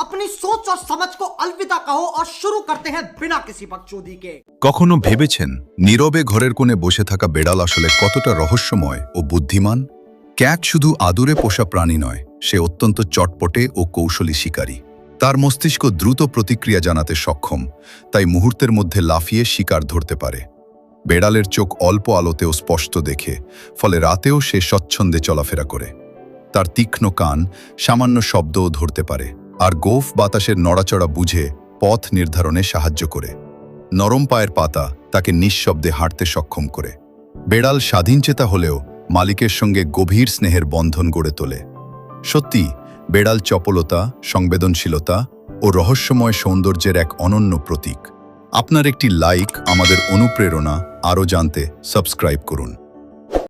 अपनी सोच और समझ को अलविदा कहो और शुरू करते हैं बिना किसी बकचोदी के। কখনো ভেবেছেন নীরবে ঘরের কোণে বসে থাকা বেড়াল আসলে কতটা রহস্যময় ও বুদ্ধিমান? ক্যাট শুধু আদুরে পোষা প্রাণী নয়, সে অত্যন্ত চটপটে ও কৌশলী শিকারী। তার মস্তিষ্ক দ্রুত প্রতিক্রিয়া জানাতে সক্ষম, তাই মুহূর্তের মধ্যে লাফিয়ে শিকার ধরতে পারে। বেড়ালের চোখ অল্প আলোতেও স্পষ্ট দেখে, ফলে রাতেও সে স্বচ্ছন্দে চলাফেরা করে। তার তীক্ষ্ণ কান সামান্য শব্দও ধরতে পারে, আর গোঁফ বাতাসের নড়াচড়া বুঝে পথ নির্ধারণে সাহায্য করে। নরম পায়ের পাতা তাকে নিঃশব্দে হাঁটতে সক্ষম করে। বেড়াল স্বাধীনচেতা হলেও মালিকের সঙ্গে গভীর স্নেহের বন্ধন গড়ে তোলে। সত্যি, বেড়াল চপলতা, সংবেদনশীলতা ও রহস্যময় সৌন্দর্যের এক অনন্য প্রতীক। আপনার একটি লাইক আমাদের অনুপ্রেরণা। আরও জানতে সাবস্ক্রাইব করুন।